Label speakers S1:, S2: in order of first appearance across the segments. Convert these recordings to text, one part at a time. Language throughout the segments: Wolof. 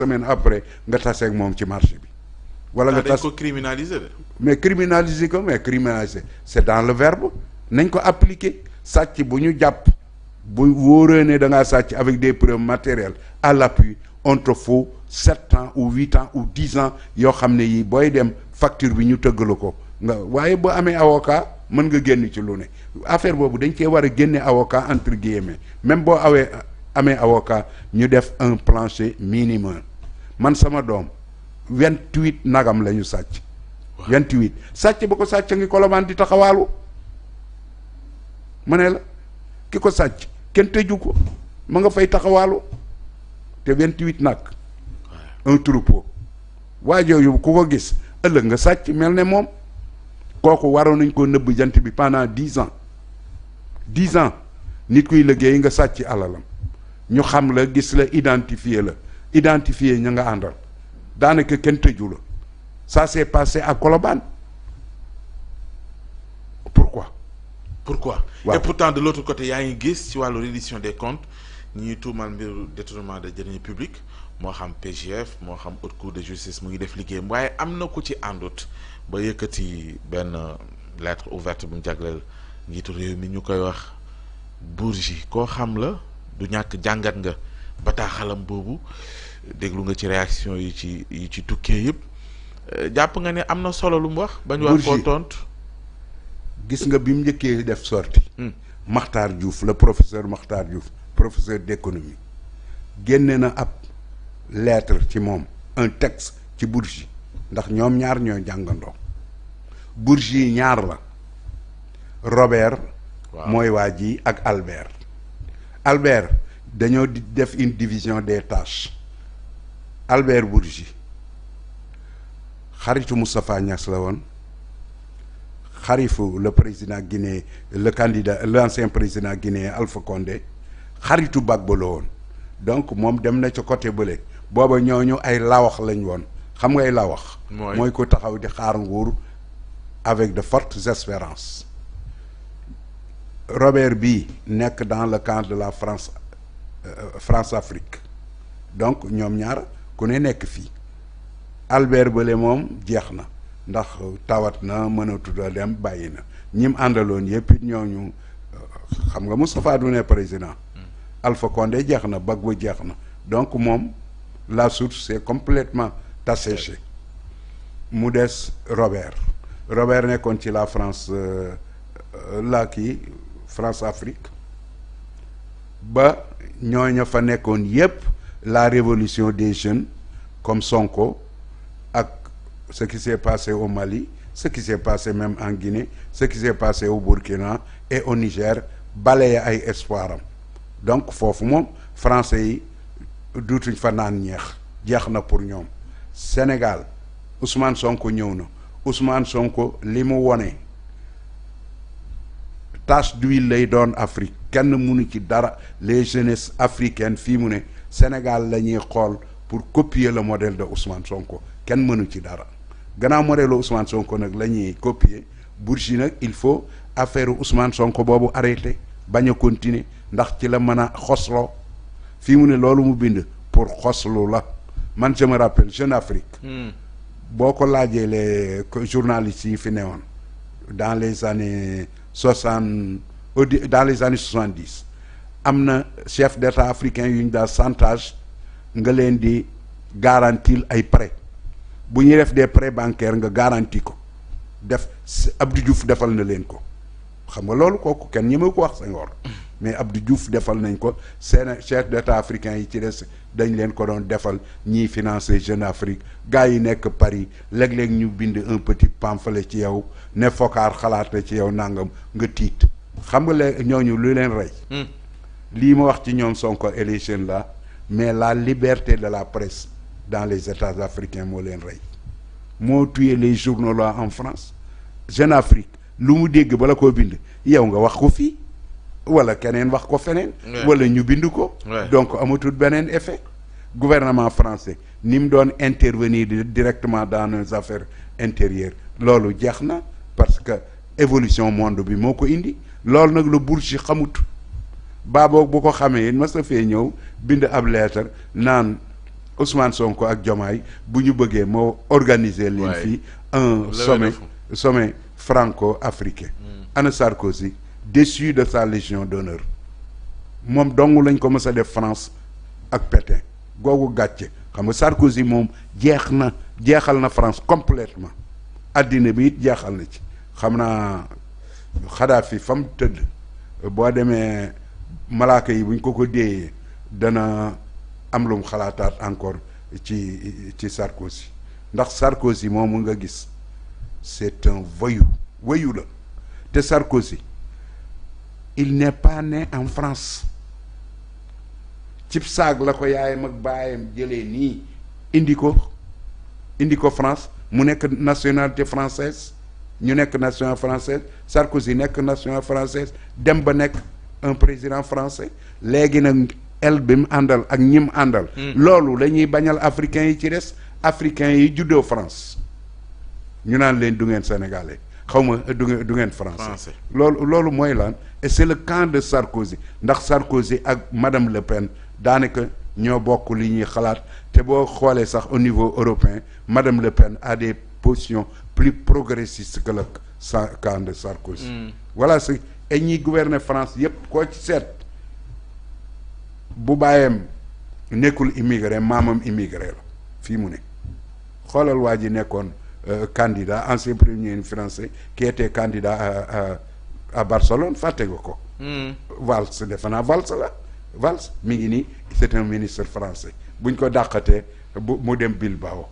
S1: semaine après nga taseeg moom ci marché bi. wala nga tas
S2: ko criminaliser de.
S1: mais criminaliser ko mais criminaliser c'est dans le verbe nañ ko appliquer sàcc bu ñu jàpp bu wóoree ne da ngaa sàcc avec des preuves matérielles à l'appui on te faut 7 ans ou 8 ans ou 10 ans yoo xam ne yii booy dem facture bi ñu tëggalu ko nga waaye boo amee avocat mën nga génn ci lu ne affaire boobu dañ cee war a génne avocat entre guillemets même boo amee avocat ñu def un plancher minimum man sama doom 28 nagam la ñu sàcc. 28 sàcc ba ko sàcc ngi Colobane di taxawaalu ma ne la ki ko sàcc kenn tëju ko ma nga fay taxawaalu te 28 nag un troupeau waa jooju ku ko gis ëllëg nga sàcc mel ne moom kooku waroon nañ ko nëbb jant bi pendant 10 ans 10 ans nit kuy liggéey nga sàcc alalam ñu xam la gis la identifier ña nga àndal daanaka kenn tëju la ça s'est passé à Colobane pourquoi
S2: waaw. Et pourtant de l'autre côté yaa ngi gis ci wàllu reddition des comptes ñuy tuumal mbiru détournement de deniers publics moo xam PGF moo xam haute cour de justice mu ngi def liggéeyam waaye am na ku ci àndut ba yëkkati benn lettre ouverte bu mu jagleel njiitu réew mi ñu koy wax Bourgi koo xam la du ñàkk jàngat nga bataaxalam boobu déglu nga ci réaction yi ci tukkee yëpp jàpp nga ne am na solo lu mu wax. bañ wax koo tontu.
S1: gis nga bi mu njëkkee def sortie Makhtar Diouf le professeur Makhtar Diouf professeur d'économie génne na ab lettre ci moom un texte ci Bourgi ndax ñoom ñaar ñoo jàngandoo Bourgi ñaar la Robert mooy waa ji ak Albert dañoo def une division des tâches Albert Bourgi xaritu Moustapha Niasse la woon xarifu le président guinéen l'ancien président guinéen Alpha Condé xaritu Gbagbo la woon donc moom dem na ca côté bële booba ñooñu ay lawax lañ woon xam nga ay lawax mooy ko taxaw di xaar nguur avec de fortes espérances Robert bi nekk dans le camp de la France-Afrique donc ñoom ñaar ku ne nekk fii Albert bële moom jeex na ndax tawat na mënatut a dem bàyyi na ñim àndaloon yëpp it ñooñu xam nga Moustapha du ne président Alpha Condé jeex na Gbagbo jeex na donc moom la source c'est complètement asséchée mu des Robert nekkoon ci la France France-Afrique ba ñooña fa nekkoon yëpp la révolution des jeunes comme Sonko ak ce qui s'est passé au Mali ce qui s'est passé même en Guinée ce qui s'est passé au Burkina et au Niger balaye ay espoir am donc foofu moom français yi duutuñ fa naan jeex na pour ñoom Sénégal Ousmane Sonko ñëw na Ousmane Sonko li mu wone tache d'huile lay doon Afrique kenn mënu ci dara les jeunesses africaines fii mu ne Sénégal la ñuy xool pour copier le modèle de Ousmane Sonko kenn mënu ci dara gannaaw modèle Ousmane Sonko nag la ñuy copier Bourgi nag il faut affaire Ousmane Sonko boobu arrêté bañ a continuer ndax ci la mën a xosloo fii mu ne loolu mu bind pour xoslu la man je me rappelle Jeune Afrique boo ko laajee les journalistes yi fi newoon dans les années 70 am na chef d'état africain yu ñu daal chantage nga leen di garantir ay prêts bu ñuy def des prêts bancaires nga garanti ko def Abdou Diouf defal na leen ko xam nga loolu kooku kenn ñi ma ko wax Senghor mais Abdou Diouf defal nañ ko seen chef d'état africain yi ci des dañ leen ko doon defal ñiy financer Jeune Afrique gars yi nekk Paris léeg-léeg ñu bind un petit pamphlet ci yow ne Foccart xalaat na ci yow nangam nga tiit xam nga léegi ñooñu lu leen rey lii ma wax ci ñoom Sonko et les jeunes là mais la liberté de la presse dans les États africains moo leen rey moo tué les journaux là en France Jeune Afrique lu mu dégg bala koo bind yow nga wax ko fii wala keneen wax ko feneen wala ñu bind ko donc amatul beneen effet gouvernement français ni mu doon intervenir directement dans nos affaires intérieures loolu jeex na parce que évolution monde bi moo ko indi loolu nag la Bourgi xamut baaboog bu ko xamee mas a fee ñëw bind ab lettre naan Ousmane Sonko ak Diomaye bu ñu bëggee moo organiser leen fii un sommet franco-africain. ana Sarkozy déchu de sa légion d'honneur moom dong lañ ko mës a def France ak Pétain googu gàcce xam nga Sarkozy moom jeexal na France complètement addina bi it jeexal na ci xam naa Kadhafi fa mu tëdd boo demee malaaka yi buñ ko déeyee dana am lu mu xalaataat encore ci Sarkozy ndax Sarkozy moomu nga gis c'est un voyou la te Sarkozy il n'est pas né en France cib saag la ko yaayam ak baayam jëlee nii indi ko France mu nekk nationalité française ñu nekk nationalité française Sarkozy nekk nationalité française dem ba nekk un président français léegi nag bi mu àndal ak ñi mu àndal loolu la ñuy bañal africains yi ci des africains yi juddoo France ñu naan leen du ngeen sénégalais xaw ma du ngeen français loolu mooy lan et c'est le camp de Sarkozy ndax Sarkozy ak madame Le Pen daanaka ñoo bokk li ñuy xalaat te boo xoolee sax au niveau européen madame Le Pen a des positions plus progressistes que le camp de Sarkozy voilà c'est et ñiy gouverner France yépp koo ci seet bu bàyyam nekkul immigré maamam immigré la fii mu ne xoolal waa ji nekkoon candidat ancien premier ministre français qui était candidat à Barcelone fàtte nga ko Valls defe naa Valls mi ngi nii c'est un ministre français buñ ko dàqatee mu dem Bilbao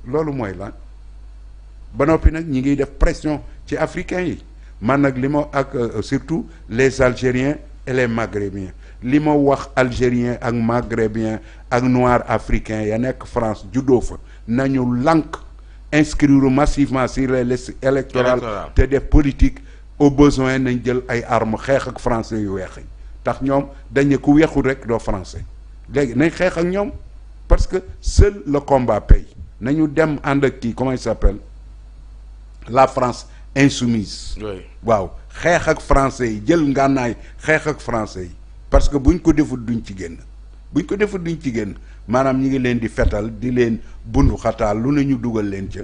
S1: loolu mooy lan ba noppi nag ñi ngi def pression ci africains yi man nag li ma ak surtout les Algériens et les Maghrébiens li ma wax algériens ak Maghrébiens ak noirs africains ya nekk France juddoo fa nañu lànk inscrire massivement sur les listes électorales te def politique au besoin nañ jël ay armes xeex ak français yu weex yi tax ñoom dañ ne ku weexul rek doo français léegi nañ xeex ak ñoom parce que seul le combat paye nañu dem ànd ak kii comment il s'appelle la France insoumise waaw xeex ak français yi jël ngànnaay xeex ak français yi parce que buñ ko defut duñ ci génn maanaam ñi ngi leen di fetal di leen bundu xataal lu ne ñu dugal leen ca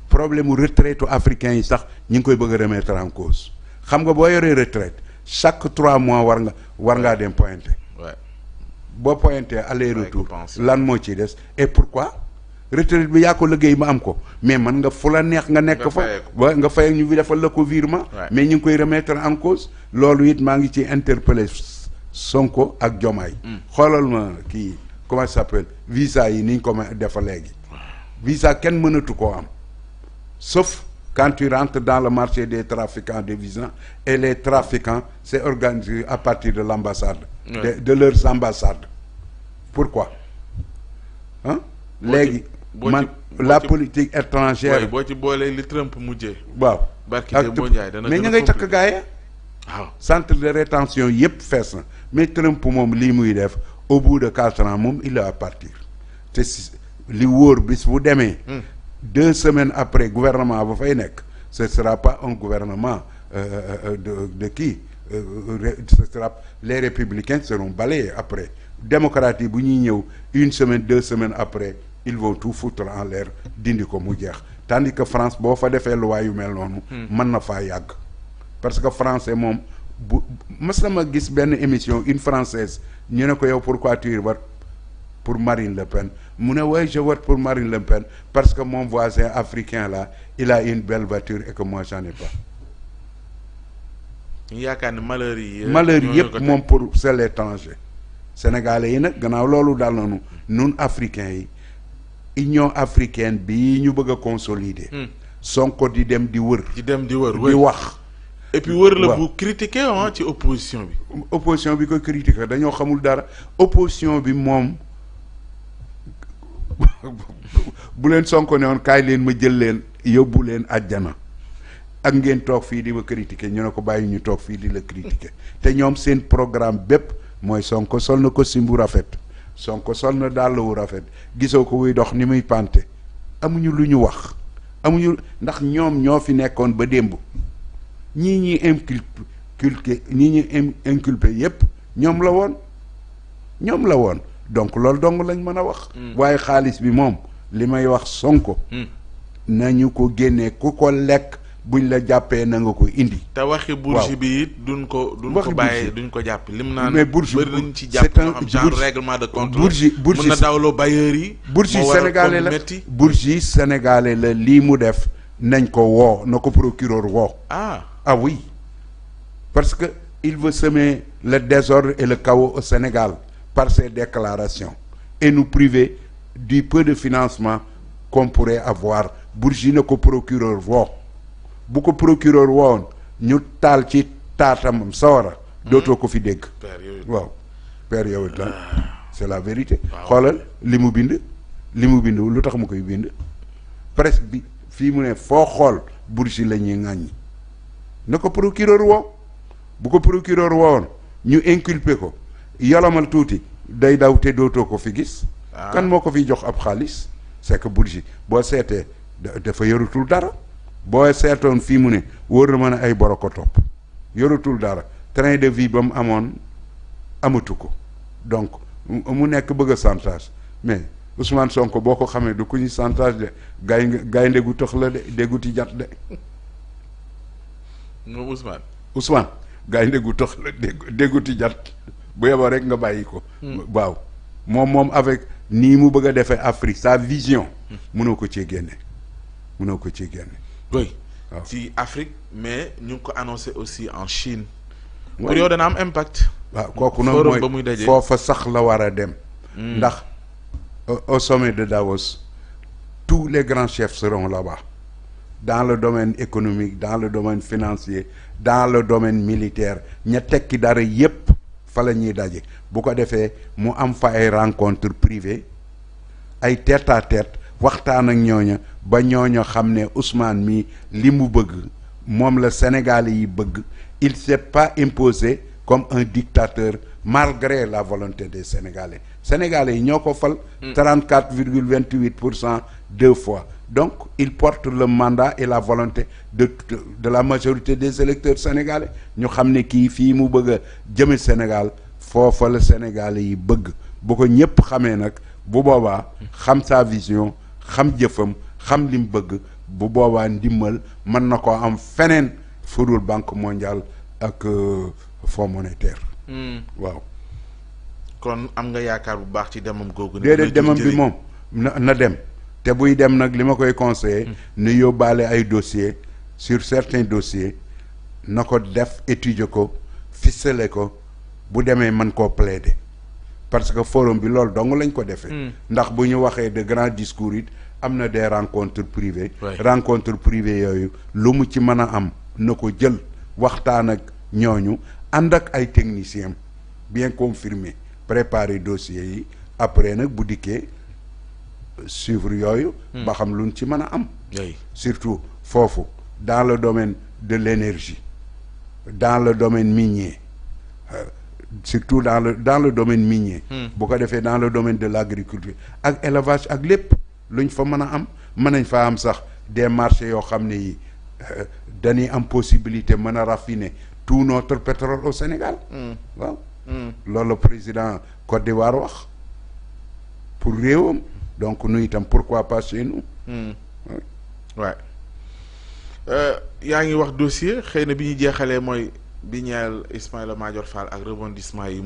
S1: problème mu retraite africain yi sax ñi ngi koy bëgg a remettre en cause xam nga boo yoree retraite chaque 3 mois war ngaa dem pointé boo pointé aller retour lan moo ciy des et pourquoi retraite bi yaa ko liggéey ma am ko mais man nga fu la neex nga nekk fa wa nga fay ñu fi defal la ko virement mais ñu ngi koy remettre en cause loolu it maa ngi ci interpeller Sonko ak Diomaye xoolal ma kii comment ça s'appelle visa yi ni ñu ko defa léegi visa kenn mënatu koo am sauf quand tu rentres dans le marché des trafiquants de visas et les trafiquants c'est organisé à partir de l'ambassade de leurs ambassades pourquoi léegi man la politique étrangère
S2: boo ci boolee li Trump mujjee
S1: waaw mais ña ngay takk gaaye
S2: waaw
S1: centre de rétention yépp fees na mais Trump moom lii muy def au bout de 4 ans moom il est à partir te li wóor bis bu demee 2 semaines après gouvernement ba fay nekk ce sera pas un gouvernement de qui ce sera les républicains seront balayés après démocrates yi bu ñuy ñëw 1 semaine 2 semaines après ils vont tout foutre en l'air dindi ko mu jeex tandis que France boo fa defee loi yu mel noonu mën na faa yàgg parce que français moom bu mas na ma gis benn émission une française ñu ne ko yow pourquoi tu votes pour Marine Le Pen mu ne ouais je vote pour Marine Le Pen parce que mon voisin africain là il a une belle voiture et que moi j'en ai pas.
S2: ñu yaakaar ne malheur yi
S1: yëpp moom pour c'est l'étranger sénégalais yi nag gannaaw loolu daal noonu nun africains yi Union africaine bi ñu bëgg a consolider. Sonko di dem di wër. di wax.
S2: et puis wër la bu critiquer ci opposition bi.
S1: opposition bi ko critiquer dañoo xamul dara opposition bi moom bu leen Sonko ne woon kaay leen ma jël leen yóbbu leen àjjana ak ngeen toog fii di ma critiquer ñu ne ko bàyyi ñu toog fii di la critiquer te ñoom seen programme bépp mooy Sonko sol na costume bu rafet Sonko sol na dàll wu rafet gisoo ko wuy dox ni muy pante amuñu lu ñu wax amuñu ndax ñoom ñoo fi nekkoon ba démb ñii ñuy inculpé yépp ñoom la woon donc loolu dong lañ mën a wax. waaye xaalis bi moom li may wax Sonko. nañu ko génnee ku ko lekk buñ la jàppee na nga ko indi.
S2: te waxi Bourgi bi it duñ ko bàyyi duñ ko jàpp lim naan.
S1: mais Bourgi
S2: bëri nañ ci jàpp ñoo xam genre règlement de compte.
S1: Bourgi
S2: mën na dawloo bailleurs yi.
S1: Bourgi sénégalais la Bourgi sénégalais la lii mu def nañ ko woo na ko procureur woo. ah oui parce que il veut semer le désordre et le chaos au Sénégal par ses déclarations et nous priver du peu de financement qu'on pourrait avoir. Bourgi na ko procureur woo bu ko procureur woon ñu taal ci taatam sawara dootoo ko fi dégg. waaw père yow it la c'est la vérité. xoolal li mu bind lu tax mu koy bind presse bi fii mu ne foo xool Bourgi la ñuy ŋàññi na ko procureur woo bu ko procureur woon ñu inculper ko yolomal tuuti day daw te dootoo ko fi gis. kan moo ko fiy jox ab xaalis c'est que Bourgi boo seetee dafa yorutul dara boo seetoon fii mu ne wóor na mën a ay boro ko topp yorutul dara train de vie ba mu amoon amatu ko donc mu nekk bëgg a chantage mais Ousmane Sonko boo ko xamee du ku ñu chantage de gaynde gu tox la de dégguti jat de.
S2: moom
S1: Ousmane gaynde gu tox la dégguti jat bu yeboo rek nga bàyyi ko. waaw moom avec nii mu bëgg a defee Afrique sa vision. mënoo ko cee génne.
S2: oui ci Afrique mais ñu ngi ko annoncé aussi en Chine. pour yow dana am impact.
S1: waaw kooku nag mooy foofa sax la war a dem. ndax au sommet de Davos tous les grands chefs seront là-bas dans le domaine économique dans le domaine financier dans le domaine militaire ña tekki dara yépp fa la ñuy daje bu ko defee mu am fa ay rencontres privées ay tête-à-tête waxtaan ak ñooña ba ñooña xam ne Ousmane mi li mu bëgg moom la Sénégalais yi bëgg il s'est pas imposé comme un dictateur malgré la volonté des Sénégalais yi ñoo ko fal 34,28% 2 fois donc il porte le mandat et la volonté de la majorité des électeurs sénégalais ñu xam ne kii fii mu bëgg a jëme Sénégal foofa la Sénégalais yi bëgg bu ko ñépp xamee nag bu boobaa xam sa vision xam jëfam xam lim bëgg bu boobaa ndimbal mën na ko am feneen furul banque mondiale ak fonds monétaire. waaw.
S2: kon am nga yaakaar bu baax ci demam googu.
S1: déedéet demam bi moom na dem te buy dem nag li ma koy conseiller nu yóbbaale ay dossiers sur certains dossiers na ko def étudier ko ficeler ko bu demee mën koo plaider parce que forum bi loolu dong lañ ko defee. ndax bu ñu waxee de grands discours it am na des rencontres privées. rencontres privées yooyu lu mu ci mën a am na ko jël waxtaan ak ñooñu ànd ak ay techniciens bien confirmés préparer dossiers yi après nag bu dikkee suivre yooyu. ba xam luñ ci mën a am. surtout foofu dans le domaine de l'énergie dans le domaine minier surtout dans le domaine minier. bu ko defee dans le domaine de l'agriculture ak élevage ak lépp luñ fa mën a am mën nañ fa am sax des marchés yoo xam ne yi dañuy am possibilité mën a raffiner tout notre pétrole au Sénégal. waaw. loolu la président Côte d'Ivoire wax pour réewam donc nu itam pourquoi pas chez nous.
S2: waaw yaa ngi wax dossier xëy na bi ñu jeexalee mooy bi ñeel Ismaïla Madior Fall ak rebondissement yi.